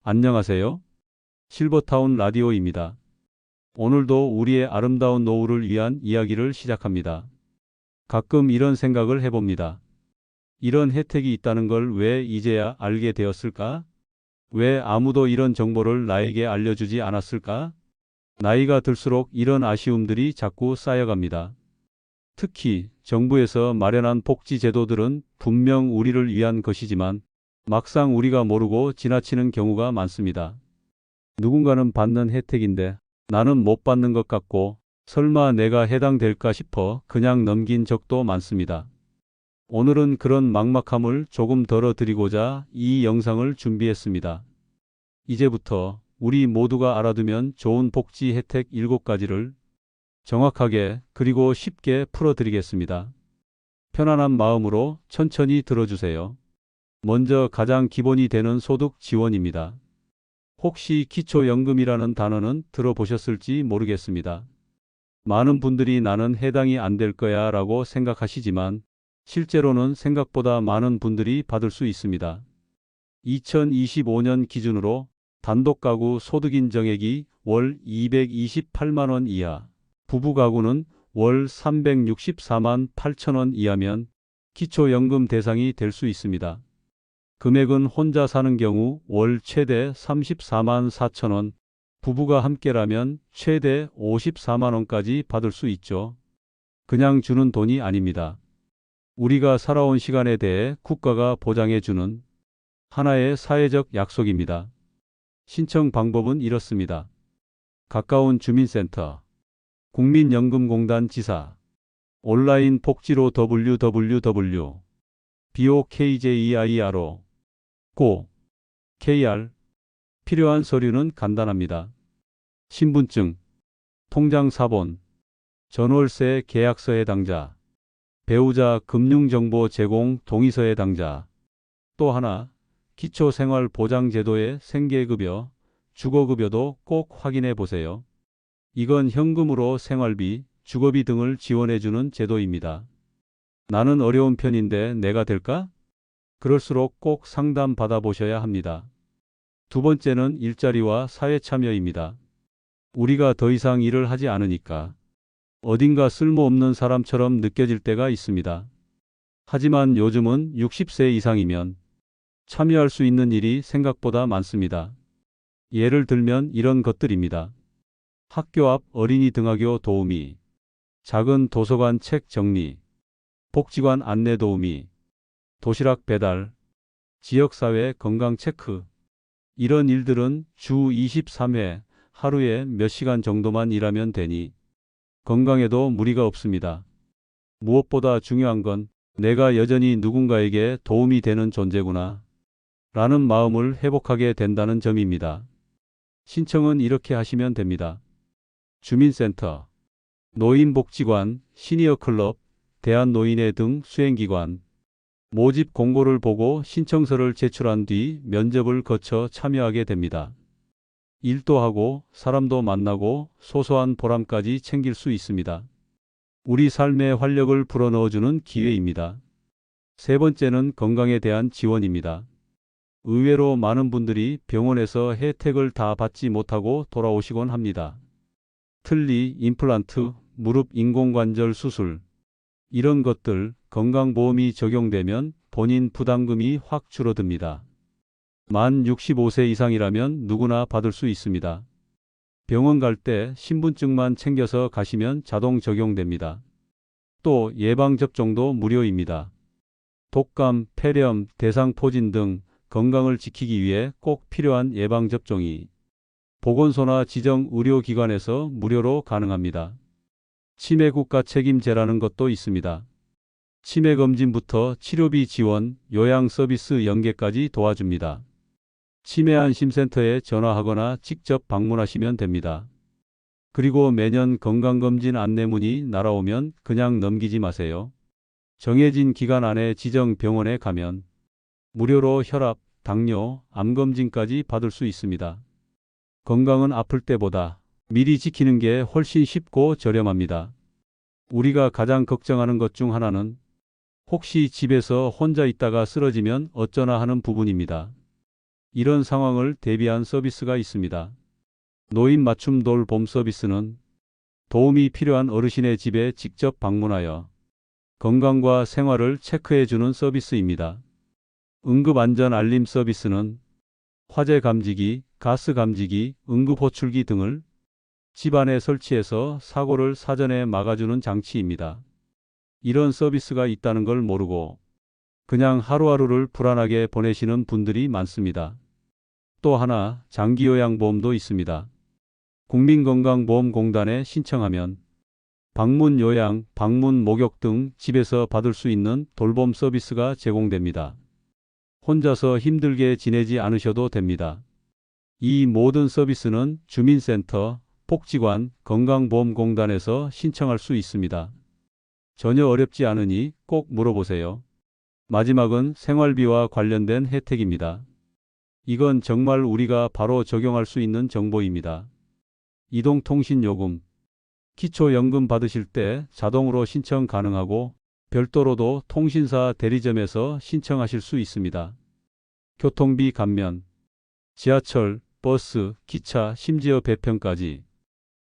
안녕하세요. 실버타운 라디오입니다. 오늘도 우리의 아름다운 노후를 위한 이야기를 시작합니다. 가끔 이런 생각을 해봅니다. 이런 혜택이 있다는 걸 왜 이제야 알게 되었을까? 왜 아무도 이런 정보를 나에게 알려주지 않았을까? 나이가 들수록 이런 아쉬움들이 자꾸 쌓여갑니다. 특히 정부에서 마련한 복지 제도들은 분명 우리를 위한 것이지만 막상 우리가 모르고 지나치는 경우가 많습니다. 누군가는 받는 혜택인데 나는 못 받는 것 같고 설마 내가 해당될까 싶어 그냥 넘긴 적도 많습니다. 오늘은 그런 막막함을 조금 덜어드리고자 이 영상을 준비했습니다. 이제부터 우리 모두가 알아두면 좋은 복지 혜택 7가지를 정확하게 그리고 쉽게 풀어드리겠습니다. 편안한 마음으로 천천히 들어주세요. 먼저 가장 기본이 되는 소득 지원입니다. 혹시 기초연금이라는 단어는 들어보셨을지 모르겠습니다. 많은 분들이 나는 해당이 안 될 거야 라고 생각하시지만 실제로는 생각보다 많은 분들이 받을 수 있습니다. 2025년 기준으로 단독가구 소득인정액이 월 228만 원 이하, 부부가구는 월 364만 8천 원 이하면 기초연금 대상이 될 수 있습니다. 금액은 혼자 사는 경우 월 최대 34만 4천 원, 부부가 함께라면 최대 54만 원까지 받을 수 있죠. 그냥 주는 돈이 아닙니다. 우리가 살아온 시간에 대해 국가가 보장해주는 하나의 사회적 약속입니다. 신청 방법은 이렇습니다. 가까운 주민센터, 국민연금공단 지사, 온라인 복지로 www.bokjeiro 고 KR. 필요한 서류는 간단합니다. 신분증, 통장사본, 전월세 계약서 해당자, 배우자 금융정보 제공 동의서 해당자. 또 하나, 기초생활보장제도의 생계급여, 주거급여도 꼭 확인해 보세요. 이건 현금으로 생활비, 주거비 등을 지원해주는 제도입니다. 나는 어려운 편인데 내가 될까? 그럴수록 꼭 상담 받아보셔야 합니다. 두 번째는 일자리와 사회참여입니다. 우리가 더 이상 일을 하지 않으니까 어딘가 쓸모없는 사람처럼 느껴질 때가 있습니다. 하지만 요즘은 60세 이상이면 참여할 수 있는 일이 생각보다 많습니다. 예를 들면 이런 것들입니다. 학교 앞 어린이 등하교 도우미, 작은 도서관 책 정리, 복지관 안내 도우미, 도시락 배달, 지역사회 건강 체크. 이런 일들은 주 23회 하루에 몇 시간 정도만 일하면 되니 건강에도 무리가 없습니다. 무엇보다 중요한 건 내가 여전히 누군가에게 도움이 되는 존재구나 라는 마음을 회복하게 된다는 점입니다. 신청은 이렇게 하시면 됩니다. 주민센터, 노인복지관, 시니어클럽, 대한노인회 등 수행기관, 모집 공고를 보고 신청서를 제출한 뒤 면접을 거쳐 참여하게 됩니다. 일도 하고 사람도 만나고 소소한 보람까지 챙길 수 있습니다. 우리 삶의 활력을 불어넣어주는 기회입니다. 세 번째는 건강에 대한 지원입니다. 의외로 많은 분들이 병원에서 혜택을 다 받지 못하고 돌아오시곤 합니다. 틀니, 임플란트, 무릎 인공관절 수술, 이런 것들 건강보험이 적용되면 본인 부담금이 확 줄어듭니다. 만 65세 이상이라면 누구나 받을 수 있습니다. 병원 갈 때 신분증만 챙겨서 가시면 자동 적용됩니다. 또 예방접종도 무료입니다. 독감, 폐렴, 대상포진 등 건강을 지키기 위해 꼭 필요한 예방접종이 보건소나 지정 의료기관에서 무료로 가능합니다. 치매 국가 책임제라는 것도 있습니다. 치매 검진부터 치료비 지원, 요양 서비스 연계까지 도와줍니다. 치매안심센터에 전화하거나 직접 방문하시면 됩니다. 그리고 매년 건강검진 안내문이 날아오면 그냥 넘기지 마세요. 정해진 기간 안에 지정 병원에 가면 무료로 혈압, 당뇨, 암검진까지 받을 수 있습니다. 건강은 아플 때보다 미리 지키는 게 훨씬 쉽고 저렴합니다. 우리가 가장 걱정하는 것 중 하나는 혹시 집에서 혼자 있다가 쓰러지면 어쩌나 하는 부분입니다. 이런 상황을 대비한 서비스가 있습니다. 노인 맞춤 돌봄 서비스는 도움이 필요한 어르신의 집에 직접 방문하여 건강과 생활을 체크해주는 서비스입니다. 응급안전 알림 서비스는 화재 감지기, 가스 감지기, 응급호출기 등을 집안에 설치해서 사고를 사전에 막아주는 장치입니다. 이런 서비스가 있다는 걸 모르고 그냥 하루하루를 불안하게 보내시는 분들이 많습니다. 또 하나, 장기요양보험도 있습니다. 국민건강보험공단에 신청하면 방문 요양, 방문 목욕 등 집에서 받을 수 있는 돌봄 서비스가 제공됩니다. 혼자서 힘들게 지내지 않으셔도 됩니다. 이 모든 서비스는 주민센터, 복지관, 건강보험공단에서 신청할 수 있습니다. 전혀 어렵지 않으니 꼭 물어보세요. 마지막은 생활비와 관련된 혜택입니다. 이건 정말 우리가 바로 적용할 수 있는 정보입니다. 이동통신요금, 기초연금 받으실 때 자동으로 신청 가능하고 별도로도 통신사 대리점에서 신청하실 수 있습니다. 교통비 감면, 지하철, 버스, 기차, 심지어 배편까지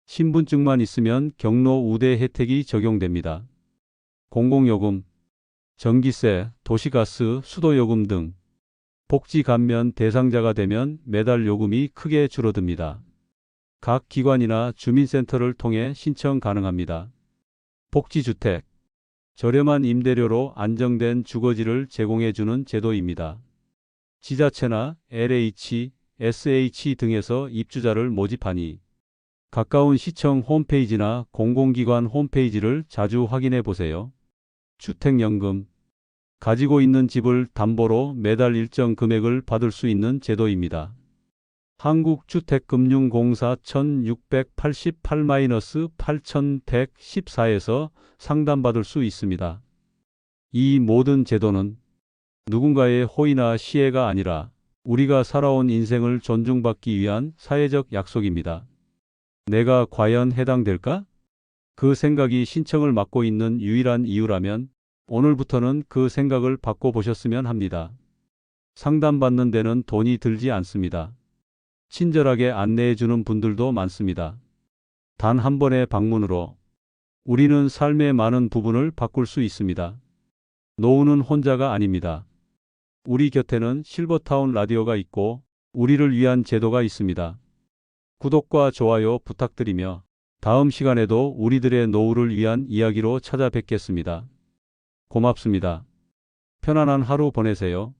신분증만 있으면 경로 우대 혜택이 적용됩니다. 공공요금, 전기세, 도시가스, 수도요금 등 복지 감면 대상자가 되면 매달 요금이 크게 줄어듭니다. 각 기관이나 주민센터를 통해 신청 가능합니다. 복지주택, 저렴한 임대료로 안정된 주거지를 제공해주는 제도입니다. 지자체나 LH, SH 등에서 입주자를 모집하니 가까운 시청 홈페이지나 공공기관 홈페이지를 자주 확인해 보세요. 주택연금, 가지고 있는 집을 담보로 매달 일정 금액을 받을 수 있는 제도입니다. 한국주택금융공사 1688-8114에서 상담받을 수 있습니다. 이 모든 제도는 누군가의 호의나 시혜가 아니라 우리가 살아온 인생을 존중받기 위한 사회적 약속입니다. 내가 과연 해당될까? 그 생각이 신청을 막고 있는 유일한 이유라면 오늘부터는 그 생각을 바꿔보셨으면 합니다. 상담받는 데는 돈이 들지 않습니다. 친절하게 안내해주는 분들도 많습니다. 단 한 번의 방문으로 우리는 삶의 많은 부분을 바꿀 수 있습니다. 노후는 혼자가 아닙니다. 우리 곁에는 실버타운 라디오가 있고 우리를 위한 제도가 있습니다. 구독과 좋아요 부탁드리며 다음 시간에도 우리들의 노후를 위한 이야기로 찾아뵙겠습니다. 고맙습니다. 편안한 하루 보내세요.